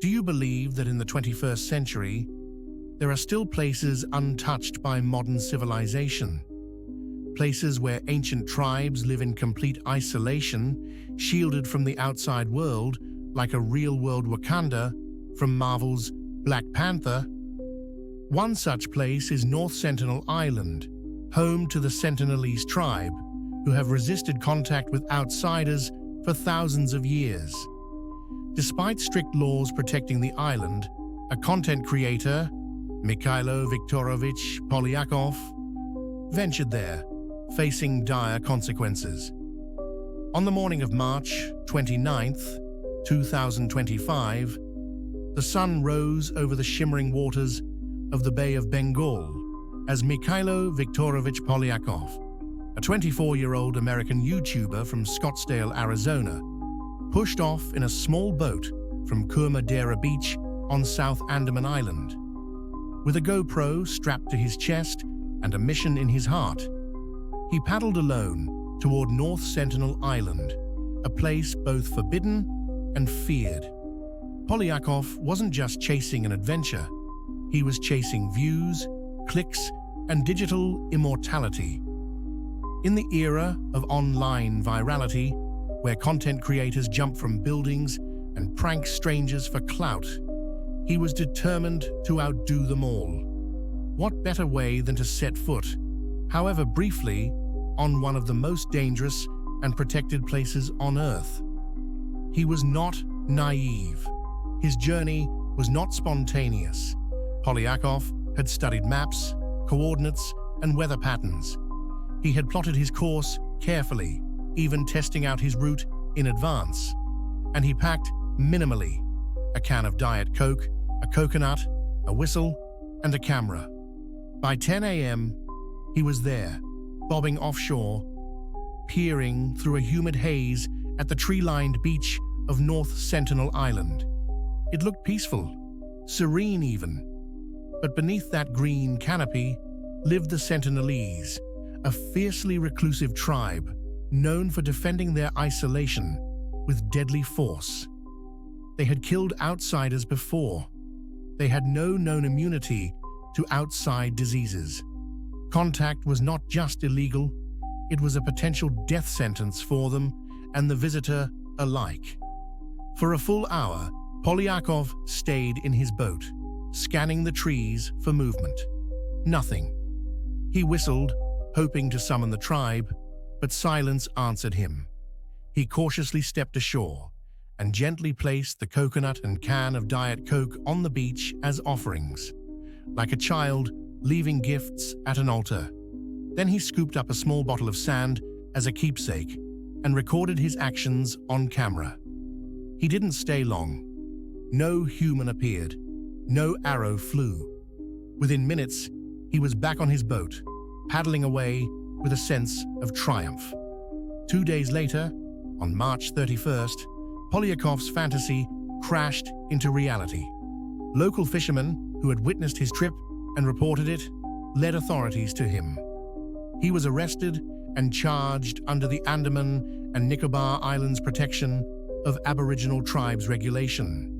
Do you believe that in the 21st century, there are still places untouched by modern civilization? Places where ancient tribes live in complete isolation, shielded from the outside world, like a real-world Wakanda from Marvel's Black Panther? One such place is North Sentinel Island, home to the Sentinelese tribe, who have resisted contact with outsiders for thousands of years. Despite strict laws protecting the island, a content creator, Mykhailo Viktorovych Polyakov, ventured there, facing dire consequences. On the morning of March 29th, 2025, the sun rose over the shimmering waters of the Bay of Bengal as Mykhailo Viktorovych Polyakov, a 24-year-old American YouTuber from Scottsdale, Arizona, pushed off in a small boat from Kurmadera Beach on South Andaman Island. With a GoPro strapped to his chest and a mission in his heart, he paddled alone toward North Sentinel Island, a place both forbidden and feared. Polyakov wasn't just chasing an adventure, he was chasing views, clicks, and digital immortality. In the era of online virality, where content creators jump from buildings and prank strangers for clout, he was determined to outdo them all. What better way than to set foot, however briefly, on one of the most dangerous and protected places on Earth? He was not naive. His journey was not spontaneous. Polyakov had studied maps, coordinates, and weather patterns. He had plotted his course carefully, even testing out his route in advance. And he packed minimally: a can of Diet Coke, a coconut, a whistle, and a camera. By 10 a.m., he was there, bobbing offshore, peering through a humid haze at the tree-lined beach of North Sentinel Island. It looked peaceful, serene even. But beneath that green canopy lived the Sentinelese, a fiercely reclusive tribe known for defending their isolation with deadly force. They had killed outsiders before. They had no known immunity to outside diseases. Contact was not just illegal, it was a potential death sentence for them and the visitor alike. For a full hour, Polyakov stayed in his boat, scanning the trees for movement. Nothing. He whistled, hoping to summon the tribe, but silence answered him. He cautiously stepped ashore and gently placed the coconut and can of Diet Coke on the beach as offerings, like a child leaving gifts at an altar. Then he scooped up a small bottle of sand as a keepsake and recorded his actions on camera. He didn't stay long. No human appeared. No arrow flew. Within minutes, he was back on his boat, paddling away with a sense of triumph. 2 days later, on March 31st, Polyakov's fantasy crashed into reality. Local fishermen who had witnessed his trip and reported it led authorities to him. He was arrested and charged under the Andaman and Nicobar Islands Protection of Aboriginal Tribes Regulation,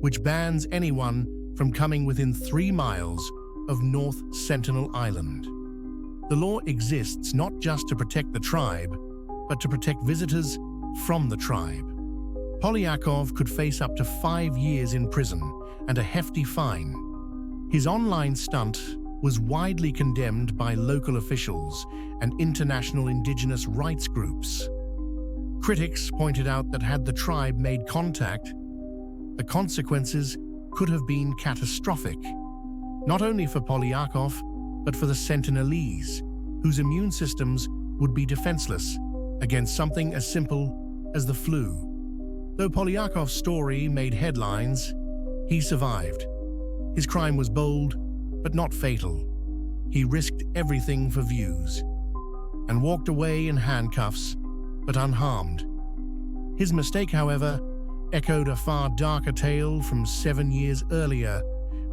which bans anyone from coming within 3 miles of North Sentinel Island. The law exists not just to protect the tribe, but to protect visitors from the tribe. Polyakov could face up to 5 years in prison and a hefty fine. His online stunt was widely condemned by local officials and international indigenous rights groups. Critics pointed out that had the tribe made contact, the consequences could have been catastrophic, not only for Polyakov, but for the Sentinelese, whose immune systems would be defenseless against something as simple as the flu. Though Polyakov's story made headlines, he survived. His crime was bold, but not fatal. He risked everything for views, and walked away in handcuffs, but unharmed. His mistake, however, echoed a far darker tale from 7 years earlier,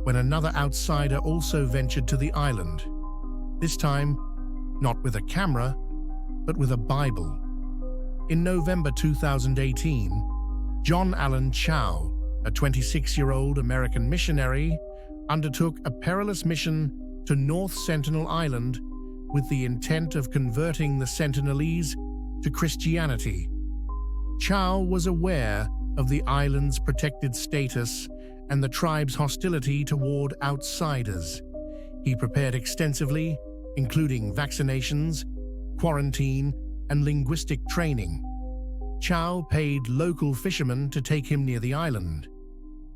when another outsider also ventured to the island. This time, not with a camera, but with a Bible. In November 2018, John Allen Chau, a 26-year-old American missionary, undertook a perilous mission to North Sentinel Island with the intent of converting the Sentinelese to Christianity. Chau was aware of the island's protected status and the tribe's hostility toward outsiders. He prepared extensively, including vaccinations, quarantine, and linguistic training. Chau paid local fishermen to take him near the island.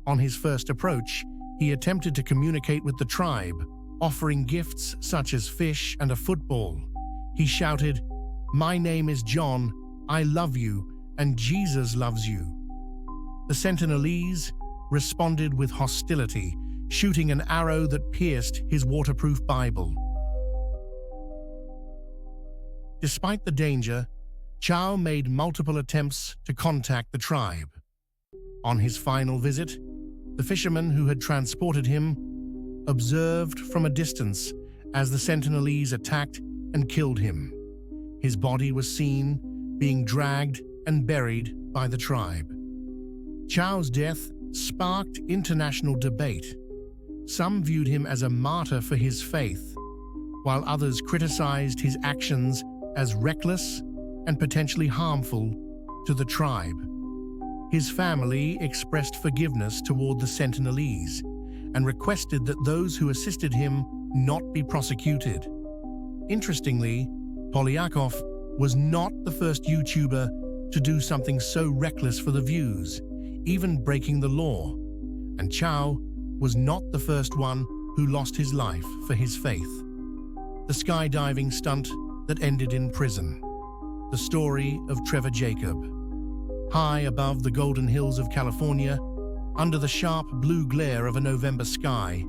On his first approach, he attempted to communicate with the tribe, offering gifts such as fish and a football. He shouted, "My name is John, I love you, and Jesus loves you." The Sentinelese responded with hostility, shooting an arrow that pierced his waterproof Bible. Despite the danger, Chau made multiple attempts to contact the tribe. On his final visit, the fisherman who had transported him observed from a distance as the Sentinelese attacked and killed him. His body was seen being dragged and buried by the tribe. Chau's death sparked international debate. Some viewed him as a martyr for his faith, while others criticized his actions as reckless and potentially harmful to the tribe. His family expressed forgiveness toward the Sentinelese and requested that those who assisted him not be prosecuted. Interestingly, Polyakov was not the first YouTuber to do something so reckless for the views, even breaking the law, and Chau was not the first one who lost his life for his faith. The skydiving stunt that ended in prison. The story of Trevor Jacob. High above the golden hills of California, under the sharp blue glare of a November sky,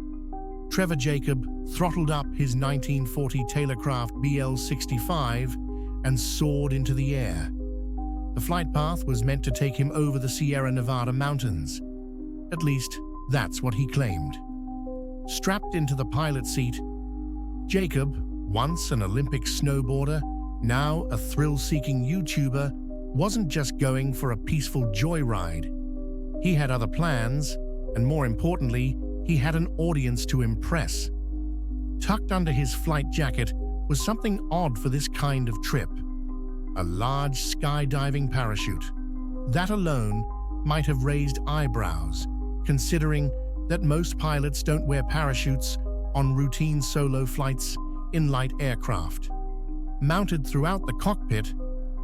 Trevor Jacob throttled up his 1940 Taylorcraft BL-65 and soared into the air. The flight path was meant to take him over the Sierra Nevada mountains. At least, that's what he claimed. Strapped into the pilot seat, Jacob, once an Olympic snowboarder, now a thrill-seeking YouTuber, wasn't just going for a peaceful joyride. He had other plans, and more importantly, he had an audience to impress. Tucked under his flight jacket was something odd for this kind of trip: a large skydiving parachute. That alone might have raised eyebrows, considering that most pilots don't wear parachutes on routine solo flights in light aircraft. Mounted throughout the cockpit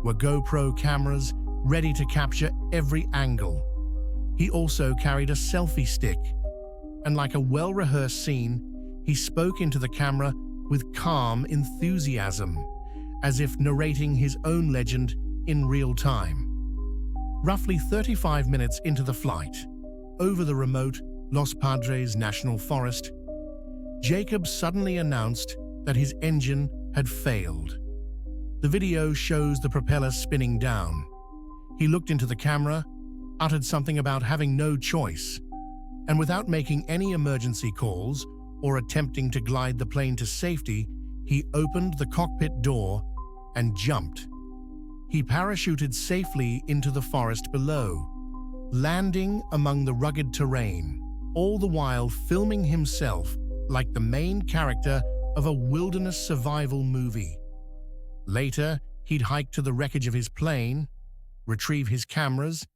were GoPro cameras ready to capture every angle. He also carried a selfie stick, and like a well-rehearsed scene, he spoke into the camera with calm enthusiasm, as if narrating his own legend in real time. Roughly 35 minutes into the flight, over the remote Los Padres National Forest, Jacob suddenly announced that his engine had failed. The video shows the propeller spinning down. He looked into the camera, uttered something about having no choice, and without making any emergency calls or attempting to glide the plane to safety, he opened the cockpit door and jumped. He parachuted safely into the forest below, landing among the rugged terrain, all the while filming himself like the main character of a wilderness survival movie. Later, he'd hike to the wreckage of his plane, retrieve his cameras,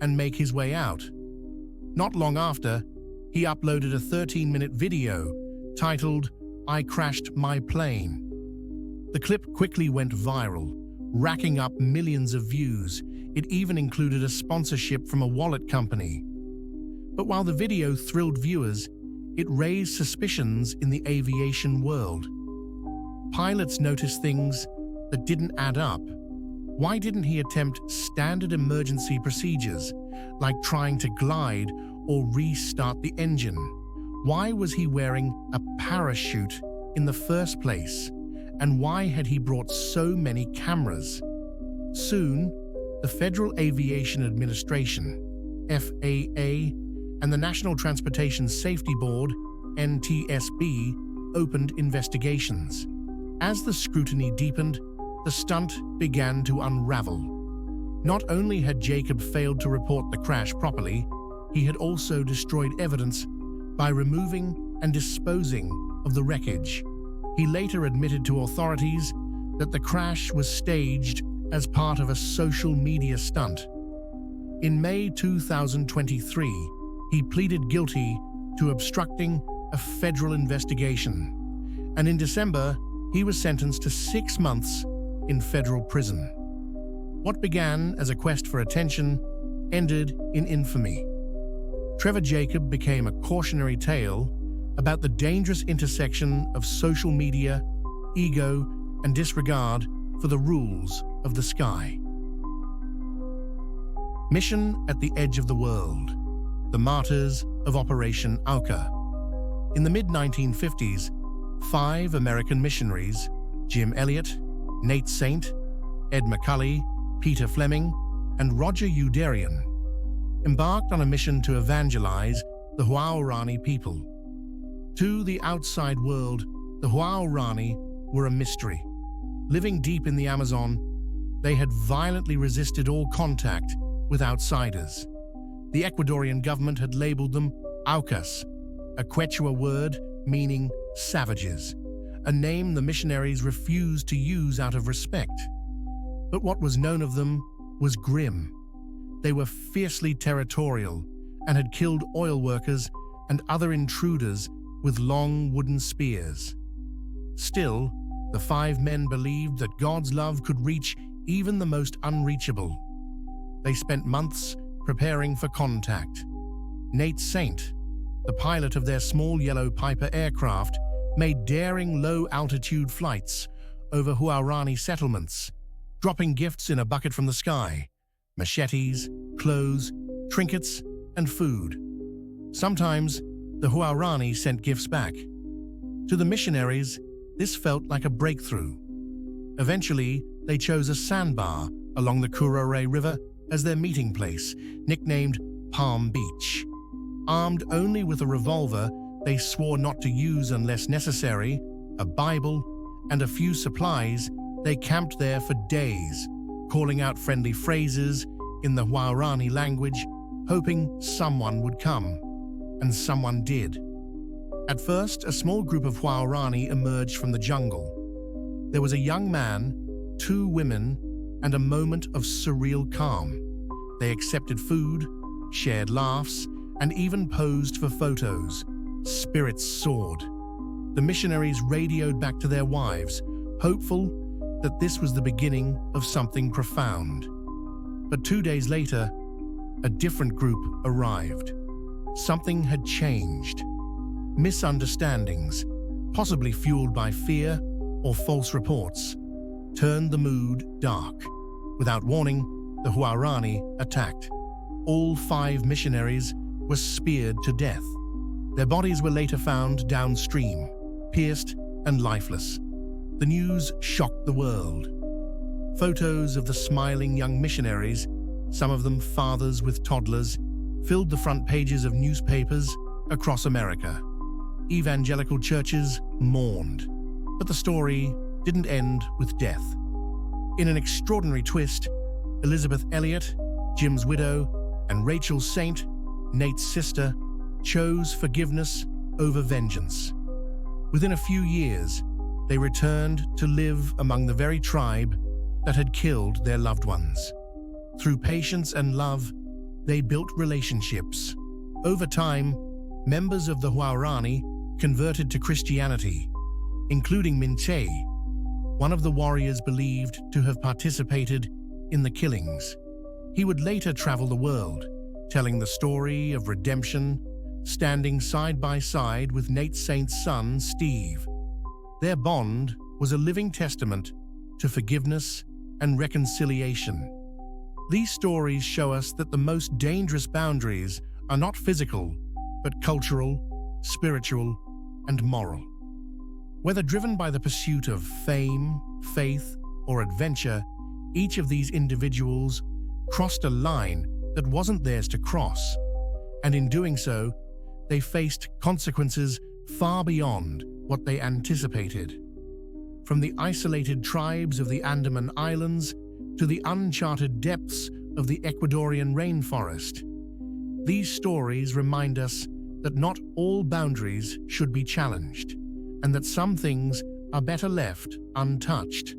and make his way out. Not long after, he uploaded a 13-minute video titled, "I Crashed My Plane." The clip quickly went viral, racking up millions of views. It even included a sponsorship from a wallet company. But while the video thrilled viewers, it raised suspicions in the aviation world. Pilots noticed things that didn't add up. Why didn't he attempt standard emergency procedures, like trying to glide or restart the engine? Why was he wearing a parachute in the first place? And why had he brought so many cameras? Soon, the Federal Aviation Administration, FAA, and the National Transportation Safety Board, NTSB, opened investigations. As the scrutiny deepened, the stunt began to unravel. Not only had Jacob failed to report the crash properly, he had also destroyed evidence by removing and disposing of the wreckage. He later admitted to authorities that the crash was staged as part of a social media stunt. In May 2023, he pleaded guilty to obstructing a federal investigation, and in December, he was sentenced to 6 months in federal prison. What began as a quest for attention ended in infamy. Trevor Jacob became a cautionary tale about the dangerous intersection of social media, ego, and disregard for the rules of the sky. Mission at the Edge of the World. The Martyrs of Operation Auca. In the mid-1950s, 5 American missionaries, Jim Elliot, Nate Saint, Ed McCully, Peter Fleming, and Roger Udarian, embarked on a mission to evangelize the Huaorani people. To the outside world, the Huaorani were a mystery. Living deep in the Amazon, they had violently resisted all contact with outsiders. The Ecuadorian government had labeled them Aucas, a Quechua word meaning savages, a name the missionaries refused to use out of respect. But what was known of them was grim. They were fiercely territorial and had killed oil workers and other intruders with long wooden spears. Still, the 5 men believed that God's love could reach even the most unreachable. They spent months preparing for contact. Nate Saint, the pilot of their small yellow Piper aircraft, made daring low-altitude flights over Huaorani settlements, dropping gifts in a bucket from the sky: machetes, clothes, trinkets, and food. Sometimes, the Huaorani sent gifts back. To the missionaries, this felt like a breakthrough. Eventually, they chose a sandbar along the Curare River as their meeting place, nicknamed Palm Beach. Armed only with a revolver they swore not to use unless necessary, a Bible, and a few supplies, they camped there for days, calling out friendly phrases in the Huaorani language, hoping someone would come. And someone did. At first, a small group of Huaorani emerged from the jungle. There was a young man, 2 women, and a moment of surreal calm. They accepted food, shared laughs, and even posed for photos. Spirits soared. The missionaries radioed back to their wives, hopeful that this was the beginning of something profound. But 2 days later, a different group arrived. Something had changed. Misunderstandings, possibly fueled by fear or false reports, turned the mood dark. Without warning, the Huaorani attacked. All 5 missionaries were speared to death. Their bodies were later found downstream, pierced and lifeless. The news shocked the world. Photos of the smiling young missionaries, some of them fathers with toddlers, filled the front pages of newspapers across America. Evangelical churches mourned, but the story didn't end with death. In an extraordinary twist, Elizabeth Elliot, Jim's widow, and Rachel Saint, Nate's sister, chose forgiveness over vengeance. Within a few years, they returned to live among the very tribe that had killed their loved ones. Through patience and love, they built relationships. Over time, members of the Huaorani converted to Christianity, including Minche, one of the warriors believed to have participated in the killings. He would later travel the world, telling the story of redemption, standing side by side with Nate Saint's son, Steve. Their bond was a living testament to forgiveness and reconciliation. These stories show us that the most dangerous boundaries are not physical, but cultural, spiritual, and moral. Whether driven by the pursuit of fame, faith, or adventure, each of these individuals crossed a line that wasn't theirs to cross, and in doing so, they faced consequences far beyond what they anticipated. From the isolated tribes of the Andaman Islands to the uncharted depths of the Ecuadorian rainforest, These stories remind us that not all boundaries should be challenged, and that some things are better left untouched.